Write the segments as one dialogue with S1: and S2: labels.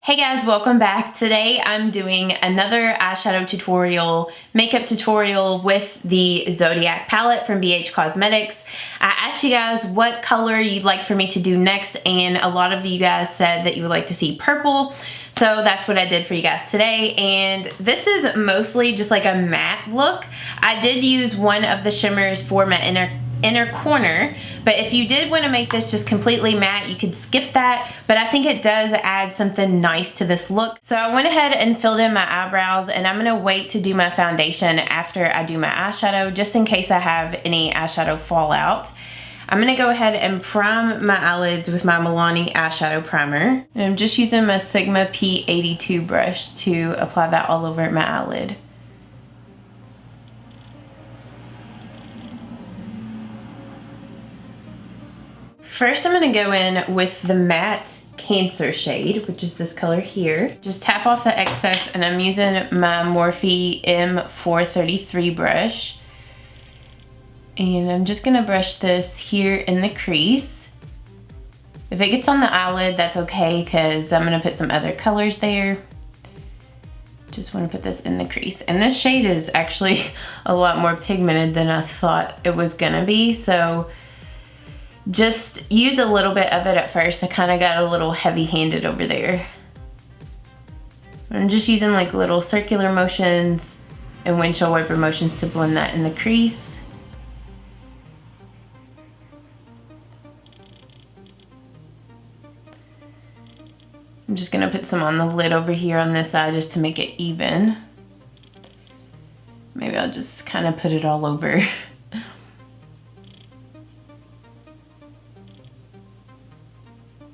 S1: Hey guys, welcome back. Today I'm doing another eyeshadow tutorial, makeup tutorial with the Zodiac palette from BH Cosmetics. I asked you guys what color you'd like for me to do next, and a lot of you guys said that you would like to see purple. So that's what I did for you guys today, and this is mostly just like a matte look. I did use one of the shimmers for my inner corner, but if you did want to make this just completely matte, you could skip that, but I think it does add something nice to this look. So I went ahead and filled in my eyebrows, and I'm gonna wait to do my foundation after I do my eyeshadow, just in case I have any eyeshadow fallout. I'm gonna go ahead and prime my eyelids with my Milani Eyeshadow Primer, and I'm just using my Sigma P82 brush to apply that all over my eyelid. First, I'm gonna go in with the matte Cancer shade, which is this color here. Just tap off the excess, and I'm using my Morphe M433 brush. And I'm just gonna brush this here in the crease. If it gets on the eyelid, that's okay, because I'm gonna put some other colors there. Just wanna put this in the crease. And this shade is actually a lot more pigmented than I thought it was gonna be, so just use a little bit of it at first. I kind of got a little heavy-handed over there. I'm just using like little circular motions and windshield wiper motions to blend that in the crease. I'm just gonna put some on the lid over here on this side just to make it even. Maybe I'll just kind of put it all over.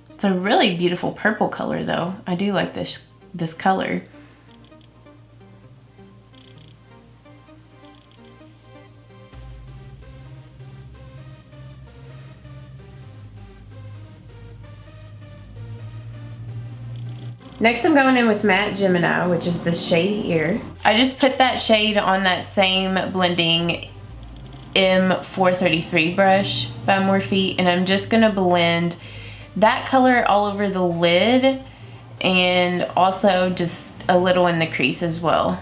S1: It's a really beautiful purple color though. I do like this color. Next, I'm going in with matte Gemini, which is this shade here. I just put that shade on that same blending M433 brush by Morphe, and I'm just gonna blend that color all over the lid and also just a little in the crease as well.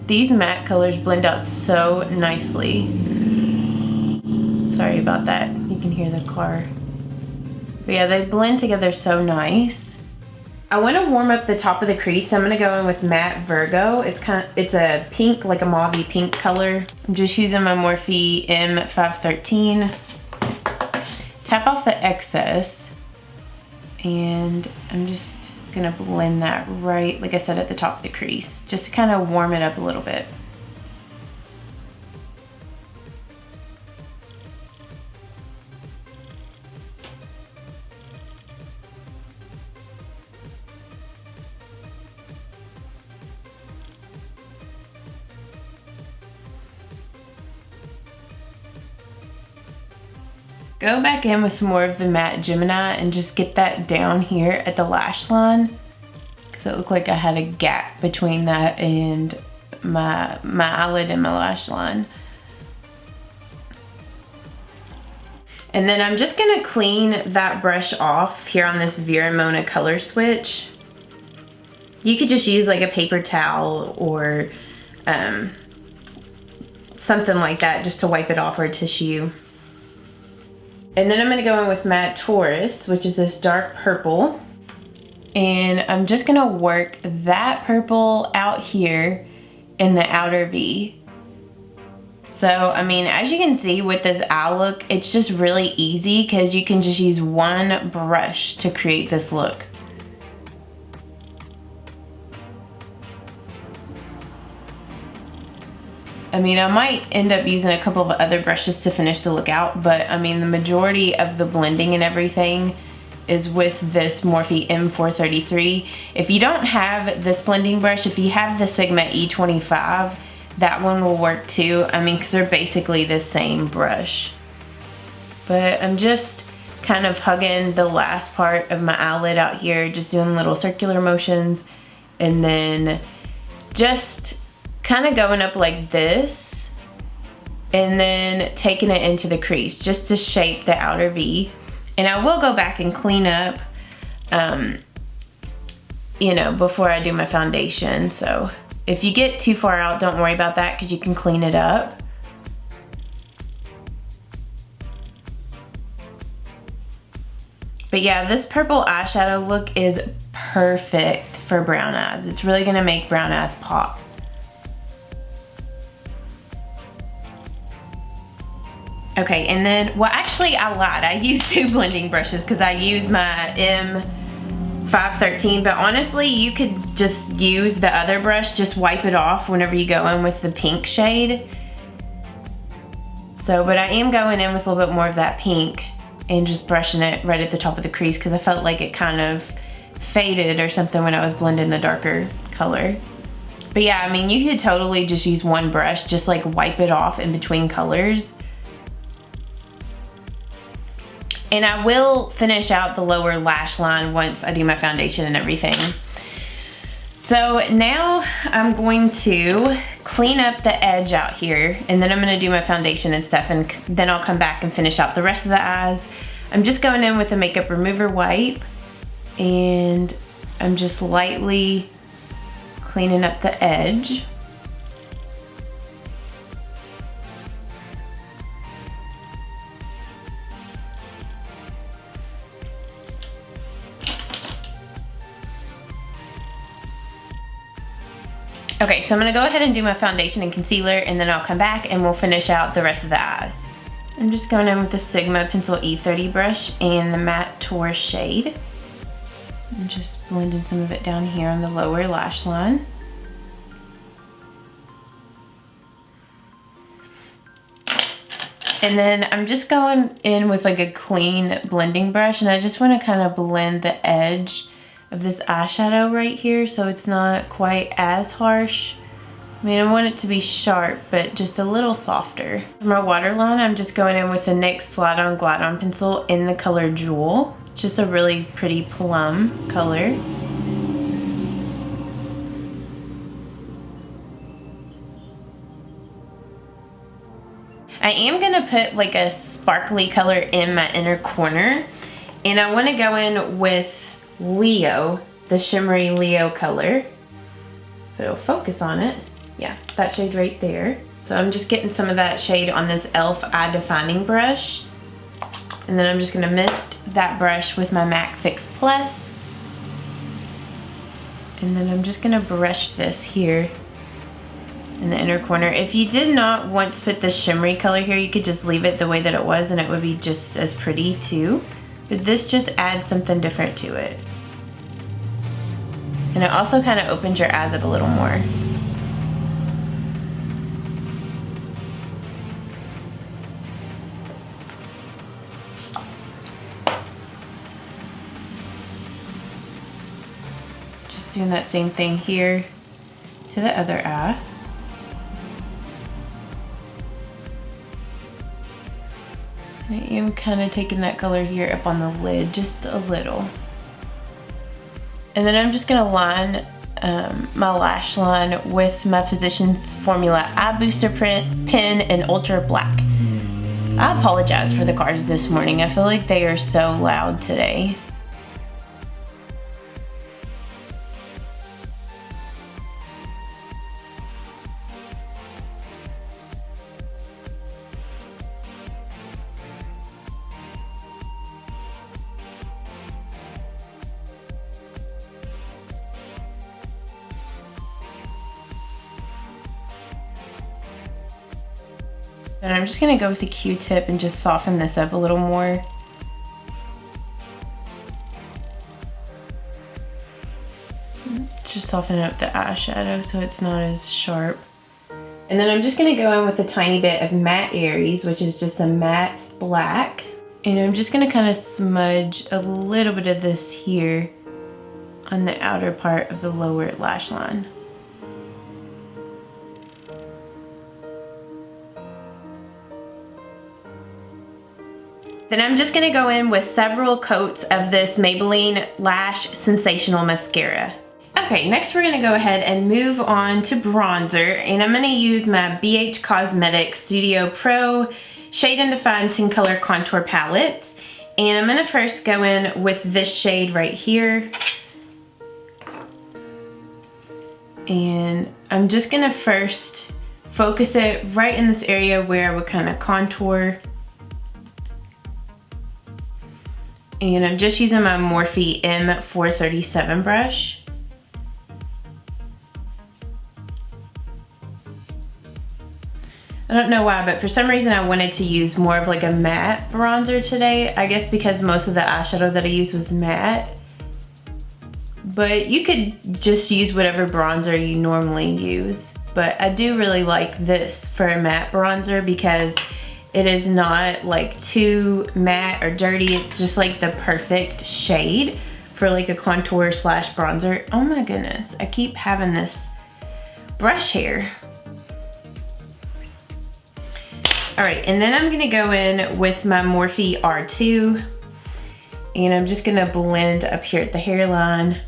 S1: These matte colors blend out so nicely. Sorry about that, you can hear the car. But yeah, they blend together so nice. I want to warm up the top of the crease. So I'm going to go in with matte Virgo. It's a pink, like a mauvey pink color. I'm just using my Morphe M513. Tap off the excess, and I'm just going to blend that right, like I said, at the top of the crease, just to kind of warm it up a little bit. Go back in with some more of the matte Gemini and just get that down here at the lash line, because it looked like I had a gap between that and my eyelid and my lash line. And then I'm just gonna clean that brush off here on this Vera Mona color switch. You could just use like a paper towel or something like that just to wipe it off, or a tissue. And then I'm gonna go in with matte Taurus, which is this dark purple. And I'm just gonna work that purple out here in the outer V. So, I mean, as you can see with this eye look, it's just really easy because you can just use one brush to create this look. I mean, I might end up using a couple of other brushes to finish the look out, but I mean, the majority of the blending and everything is with this Morphe M433. If you don't have this blending brush, if you have the Sigma E25, that one will work too. I mean, because they're basically the same brush. But I'm just kind of hugging the last part of my eyelid out here, just doing little circular motions and then just kind of going up like this and then taking it into the crease just to shape the outer V. And I will go back and clean up, you know, before I do my foundation. So if you get too far out, don't worry about that because you can clean it up. But yeah, this purple eyeshadow look is perfect for brown eyes. It's really gonna make brown eyes pop. Okay, and then, well actually I lied. I used 2 blending brushes because I use my M513, but honestly you could just use the other brush, just wipe it off whenever you go in with the pink shade. So, but I am going in with a little bit more of that pink and just brushing it right at the top of the crease because I felt like it kind of faded or something when I was blending the darker color. But yeah, I mean, you could totally just use one brush, just like wipe it off in between colors. And I will finish out the lower lash line once I do my foundation and everything. So now I'm going to clean up the edge out here, and then I'm gonna do my foundation and stuff, and then I'll come back and finish out the rest of the eyes. I'm just going in with a makeup remover wipe, and I'm just lightly cleaning up the edge. Okay, so I'm gonna go ahead and do my foundation and concealer, and then I'll come back and we'll finish out the rest of the eyes. I'm just going in with the Sigma Pencil E30 brush and the Matte Tour shade. I'm just blending some of it down here on the lower lash line. And then I'm just going in with like a clean blending brush, and I just wanna kind of blend the edge of this eyeshadow right here so it's not quite as harsh. I mean, I want it to be sharp, but just a little softer. For my waterline, I'm just going in with the NYX Slide On Glide On pencil in the color Jewel. It's just a really pretty plum color. I am gonna put like a sparkly color in my inner corner, and I wanna go in with Leo, the shimmery Leo color. If it'll focus on it. Yeah, that shade right there. So I'm just getting some of that shade on this e.l.f. eye defining brush. And then I'm just gonna mist that brush with my MAC Fix Plus. And then I'm just gonna brush this here in the inner corner. If you did not want to put this shimmery color here, you could just leave it the way that it was and it would be just as pretty too. But this just adds something different to it. And it also kind of opens your eyes up a little more. Just doing that same thing here to the other eye. I am kind of taking that color here up on the lid just a little. And then I'm just gonna line my lash line with my Physicians Formula Eye Booster Pen in Ultra Black. I apologize for the cars this morning. I feel like they are so loud today. And I'm just gonna go with a Q-tip and just soften this up a little more. Just soften up the eyeshadow so it's not as sharp. And then I'm just gonna go in with a tiny bit of Matte Aries, which is just a matte black. And I'm just gonna kind of smudge a little bit of this here on the outer part of the lower lash line. Then I'm just gonna go in with several coats of this Maybelline Lash Sensational Mascara. Okay, next we're gonna go ahead and move on to bronzer, and I'm gonna use my BH Cosmetics Studio Pro Shade and Define 10 Color Contour Palettes. And I'm gonna first go in with this shade right here. And I'm just gonna first focus it right in this area where I would kind of contour. And I'm just using my Morphe M437 brush. I don't know why, but for some reason I wanted to use more of like a matte bronzer today. I guess because most of the eyeshadow that I used was matte. But you could just use whatever bronzer you normally use. But I do really like this for a matte bronzer because it is not like too matte or dirty. It's just like the perfect shade for like a contour slash bronzer. Oh my goodness, I keep having this brush hair. All right, and then I'm gonna go in with my Morphe R2, and I'm just gonna blend up here at the hairline.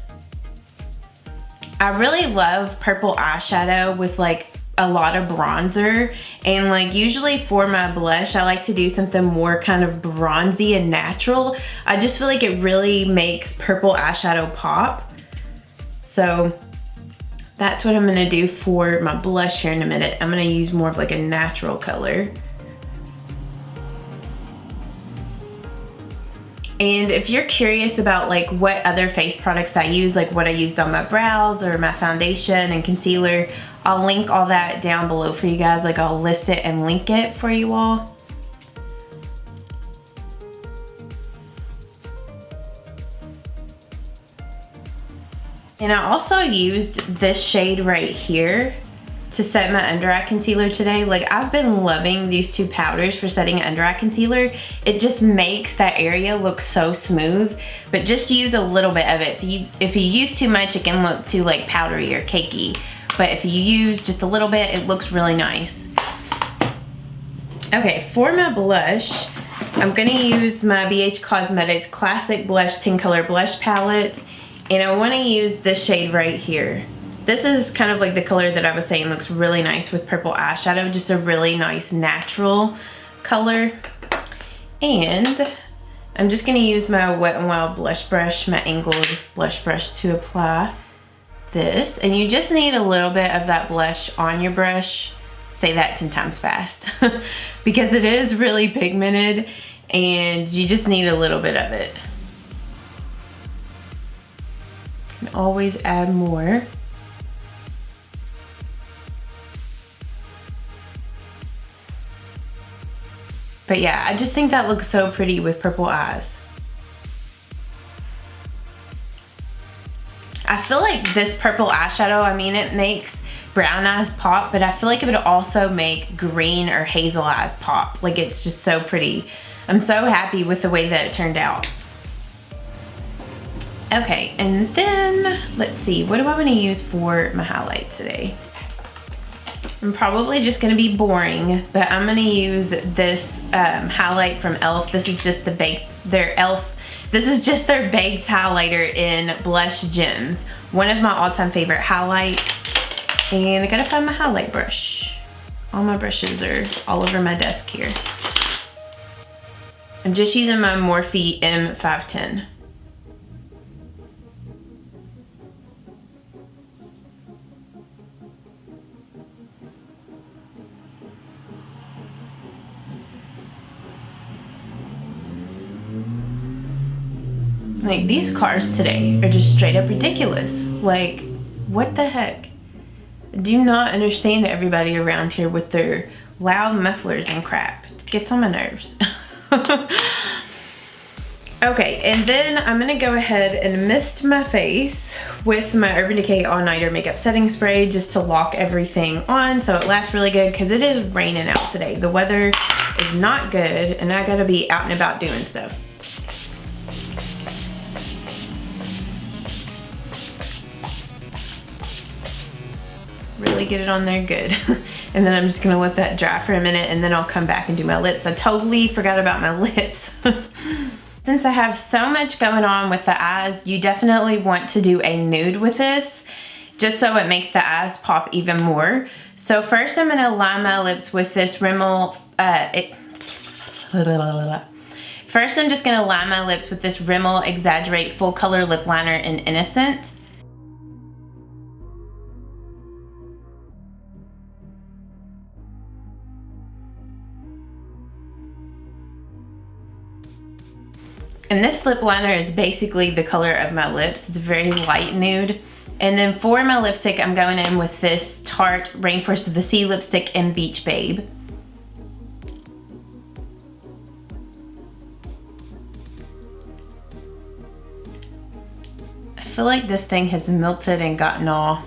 S1: I really love purple eyeshadow with like a lot of bronzer, and like usually for my blush, I like to do something more kind of bronzy and natural. I just feel like it really makes purple eyeshadow pop. So that's what I'm gonna do for my blush here in a minute. I'm gonna use more of like a natural color. And if you're curious about like what other face products I use, like what I used on my brows or my foundation and concealer, I'll link all that down below for you guys. Like I'll list it and link it for you all. And I also used this shade right here to set my under eye concealer today. Like I've been loving these two powders for setting under eye concealer. It just makes that area look so smooth, but just use a little bit of it. If you use too much, it can look too like powdery or cakey. But if you use just a little bit, it looks really nice. Okay, for my blush, I'm gonna use my BH Cosmetics Classic Blush 10 Color Blush Palette, and I wanna use this shade right here. This is kind of like the color that I was saying looks really nice with purple eyeshadow, just a really nice natural color. And I'm just gonna use my Wet n Wild blush brush, my angled blush brush, to apply this. And you just need a little bit of that blush on your brush. Say that 10 times fast. Because it is really pigmented and you just need a little bit of it. You can always add more. But yeah, I just think that looks so pretty with purple eyes. I feel like this purple eyeshadow, I mean, it makes brown eyes pop, but I feel like it would also make green or hazel eyes pop. Like it's just so pretty. I'm so happy with the way that it turned out. Okay, and then let's see, what do I want to use for my highlight today? I'm probably just gonna be boring, but I'm gonna use this highlight from e.l.f. This is just their e.l.f. This is just their baked highlighter in Blush Gems. One of my all-time favorite highlights. And I gotta find my highlight brush. All my brushes are all over my desk here. I'm just using my Morphe M510. Like these cars today are just straight up ridiculous. Like, what the heck? I do not understand everybody around here with their loud mufflers and crap. It gets on my nerves. Okay, and then I'm gonna go ahead and mist my face with my Urban Decay All Nighter Makeup Setting Spray just to lock everything on so it lasts really good, because it is raining out today. The weather is not good and I gotta be out and about doing stuff. Really get it on there good. And then I'm just gonna let that dry for a minute and then I'll come back and do my lips. I totally forgot about my lips. Since I have so much going on with the eyes, you definitely want to do a nude with this, just so it makes the eyes pop even more. So first I'm gonna line my lips with this Rimmel, First I'm just gonna line my lips with this Rimmel Exaggerate Full Color Lip Liner in Innocent. And this lip liner is basically the color of my lips. It's a very light nude. And then for my lipstick, I'm going in with this Tarte Rainforest of the Sea lipstick in Beach Babe. I feel like this thing has melted and gotten all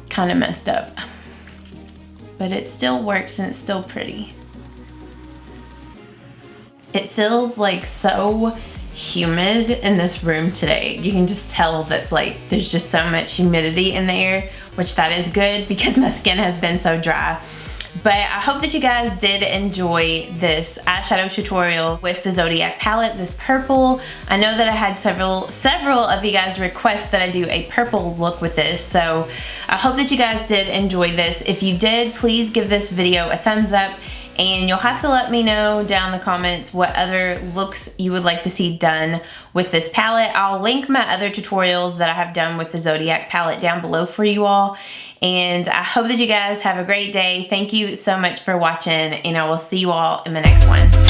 S1: kind of messed up. But it still works and it's still pretty. It feels like so humid in this room today. You can just tell that's like, there's just so much humidity in the air, which that is good because my skin has been so dry. But I hope that you guys did enjoy this eyeshadow tutorial with the Zodiac palette, this purple. I know that I had several of you guys request that I do a purple look with this, so I hope that you guys did enjoy this. If you did, please give this video a thumbs up. And you'll have to let me know down in the comments what other looks you would like to see done with this palette. I'll link my other tutorials that I have done with the Zodiac palette down below for you all. And I hope that you guys have a great day. Thank you so much for watching, and I will see you all in the next one.